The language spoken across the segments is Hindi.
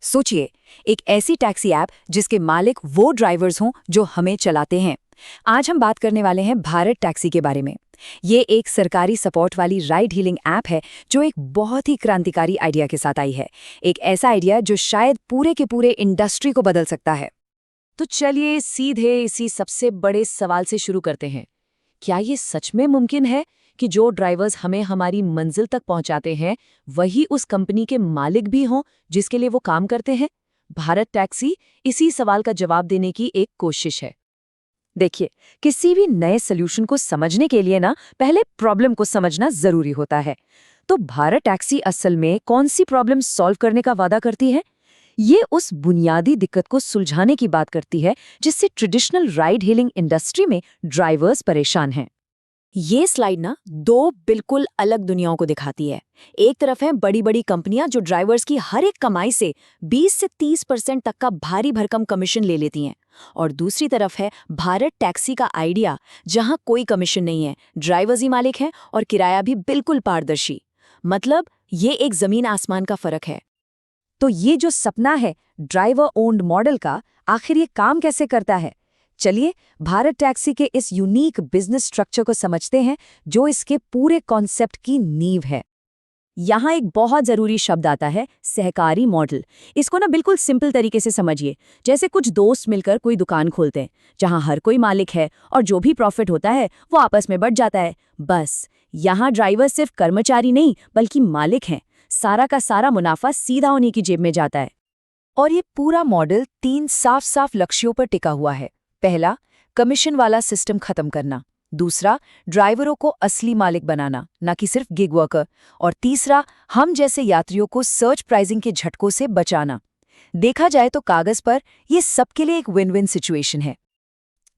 सोचिए, एक ऐसी टैक्सी ऐप जिसके मालिक वो ड्राइवर्स हों जो हमें चलाते हैं। आज हम बात करने वाले हैं भारत टैक्सी के बारे में। ये एक सरकारी सपोर्ट वाली राइड हीलिंग ऐप है जो एक बहुत ही क्रांतिकारी आइडिया के साथ आई है। एक ऐसा आइडिया जो शायद पूरे के पूरे इंडस्ट्री को बदल सकता है। तो चलिए सीधे इसी सबसे बड़े सवाल से शुरू करते हैं। क्या ये सच में मुमकिन है कि जो ड्राइवर्स हमें हमारी मंजिल तक पहुंचाते हैं वही उस कंपनी के मालिक भी हों जिसके लिए वो काम करते हैं? भारत टैक्सी इसी सवाल का जवाब देने की एक कोशिश है। देखिए, किसी भी नए सोल्यूशन को समझने के लिए ना पहले प्रॉब्लम को समझना जरूरी होता है। तो भारत टैक्सी असल में कौन सी प्रॉब्लम सॉल्व करने का वादा करती है? ये उस बुनियादी दिक्कत को सुलझाने की बात करती है जिससे ट्रेडिशनल राइड हीलिंग इंडस्ट्री में ड्राइवर्स परेशान हैं। ये स्लाइड ना दो बिल्कुल अलग दुनियाओं को दिखाती है। एक तरफ है बड़ी बड़ी कंपनियां जो ड्राइवर्स की हर एक कमाई से 20 से 30% तक का भारी भरकम कमीशन ले लेती हैं, और दूसरी तरफ है भारत टैक्सी का आइडिया जहां कोई कमीशन नहीं है, ड्राइवर्स ही मालिक हैं और किराया भी बिल्कुल पारदर्शी। मतलब ये एक जमीन आसमान का फर्क है। तो ये जो सपना है ड्राइवर ओन्ड मॉडल का, आखिर ये काम कैसे करता है? चलिए भारत टैक्सी के इस यूनिक बिजनेस स्ट्रक्चर को समझते हैं जो इसके पूरे कॉन्सेप्ट की नींव है। यहाँ एक बहुत जरूरी शब्द आता है, सहकारी मॉडल। इसको ना बिल्कुल सिंपल तरीके से समझिए, जैसे कुछ दोस्त मिलकर कोई दुकान खोलते हैं जहाँ हर कोई मालिक है और जो भी प्रॉफिट होता है वो आपस में बंट जाता है। बस यहाँ ड्राइवर सिर्फ कर्मचारी नहीं बल्कि मालिक हैं। सारा का सारा मुनाफा सीधा उन्हीं की जेब में जाता है। और ये पूरा मॉडल 3 साफ साफ लक्ष्यों पर टिका हुआ है। पहला, कमीशन वाला सिस्टम खत्म करना। दूसरा, ड्राइवरों को असली मालिक बनाना, न कि सिर्फ गिग वर्कर। और तीसरा, हम जैसे यात्रियों को सर्च प्राइसिंग के झटकों से बचाना। देखा जाए तो कागज पर ये सबके लिए एक विन विन सिचुएशन है।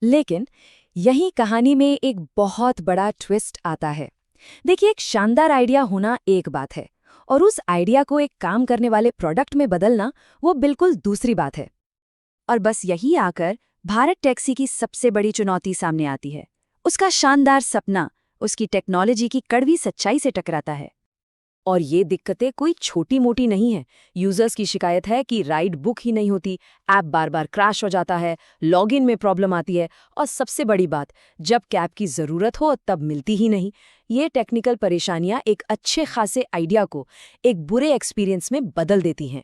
लेकिन यही कहानी में एक बहुत बड़ा ट्विस्ट आता है। देखिए, एक शानदार आइडिया होना एक बात है और उस आइडिया को एक काम करने वाले प्रोडक्ट में बदलना वो बिल्कुल दूसरी बात है। और बस यही आकर भारत टैक्सी की सबसे बड़ी चुनौती सामने आती है। उसका शानदार सपना उसकी टेक्नोलॉजी की कड़वी सच्चाई से टकराता है। और ये दिक्कतें कोई छोटी मोटी नहीं है। यूजर्स की शिकायत है कि राइड बुक ही नहीं होती, ऐप बार बार क्रैश हो जाता है, लॉगिन में प्रॉब्लम आती है, और सबसे बड़ी बात, जब कैब की ज़रूरत हो तब मिलती ही नहीं। ये टेक्निकल परेशानियां एक अच्छे खासे आइडिया को एक बुरे एक्सपीरियंस में बदल देती हैं।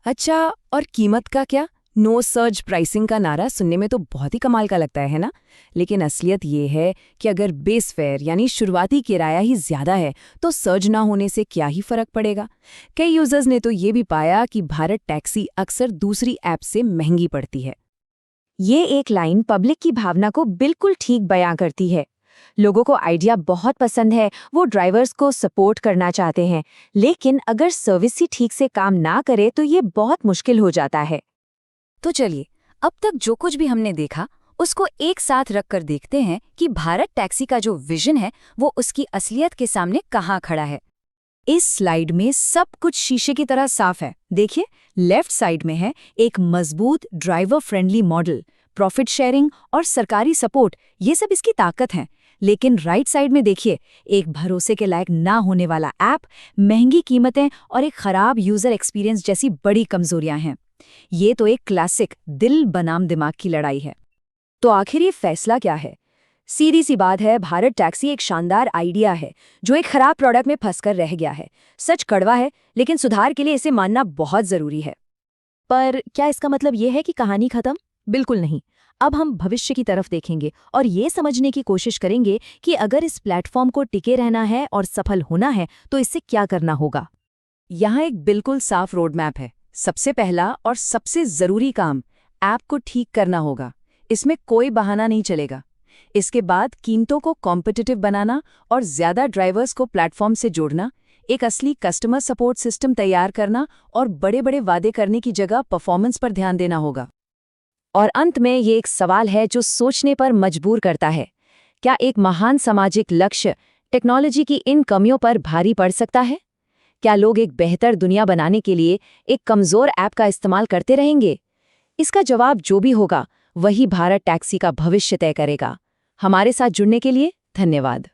अच्छा, और कीमत का क्या? नो सर्ज प्राइसिंग का नारा सुनने में तो बहुत ही कमाल का लगता है ना? लेकिन असलियत ये है कि अगर बेस फेयर यानी शुरुआती किराया ही ज्यादा है तो सर्ज ना होने से क्या ही फर्क पड़ेगा। कई यूजर्स ने तो ये भी पाया कि भारत टैक्सी अक्सर दूसरी ऐप से महंगी पड़ती है। ये एक लाइन पब्लिक की भावना को बिल्कुल ठीक बयां करती है। लोगों को आइडिया बहुत पसंद है, वो ड्राइवर्स को सपोर्ट करना चाहते हैं, लेकिन अगर सर्विस ही ठीक से काम ना करे तो ये बहुत मुश्किल हो जाता है। तो चलिए, अब तक जो कुछ भी हमने देखा उसको एक साथ रखकर देखते हैं कि भारत टैक्सी का जो विजन है वो उसकी असलियत के सामने कहाँ खड़ा है। इस स्लाइड में सब कुछ शीशे की तरह साफ है। देखिए, लेफ्ट साइड में है एक मजबूत driver friendly model, profit sharing और सरकारी सपोर्ट, ये सब इसकी ताकत हैं। लेकिन राइट साइड में देखिए, एक भरोसे के लायक ना होने वाला ऐप, महंगी कीमतें और एक खराब यूजर एक्सपीरियंस जैसी बड़ी कमजोरियां हैं। ये तो एक क्लासिक दिल बनाम दिमाग की लड़ाई है। तो आखिर ये फैसला क्या है? सीधी सी बात है, भारत टैक्सी एक शानदार आइडिया है जो एक खराब प्रोडक्ट में फंसकर रह गया है। सच कड़वा है, लेकिन सुधार के लिए इसे मानना बहुत जरूरी है। पर क्या इसका मतलब ये है कि कहानी खत्म? बिल्कुल नहीं। अब हम भविष्य की तरफ देखेंगे और ये समझने की कोशिश करेंगे कि अगर इस प्लेटफॉर्म को टिके रहना है और सफल होना है तो इससे क्या करना होगा। यहाँ एक बिल्कुल साफ रोड मैप है। सबसे पहला और सबसे जरूरी काम, ऐप को ठीक करना होगा। इसमें कोई बहाना नहीं चलेगा। इसके बाद कीमतों को कॉम्पिटिटिव बनाना और ज्यादा ड्राइवर्स को प्लेटफॉर्म से जोड़ना, एक असली कस्टमर सपोर्ट सिस्टम तैयार करना और बड़े बड़े वादे करने की जगह परफॉर्मेंस पर ध्यान देना होगा। और अंत में ये एक सवाल है जो सोचने पर मजबूर करता है, क्या एक महान सामाजिक लक्ष्य टेक्नोलॉजी की इन कमियों पर भारी पड़ सकता है? क्या लोग एक बेहतर दुनिया बनाने के लिए एक कमजोर ऐप का इस्तेमाल करते रहेंगे? इसका जवाब जो भी होगा वही भारत टैक्सी का भविष्य तय करेगा। हमारे साथ जुड़ने के लिए धन्यवाद।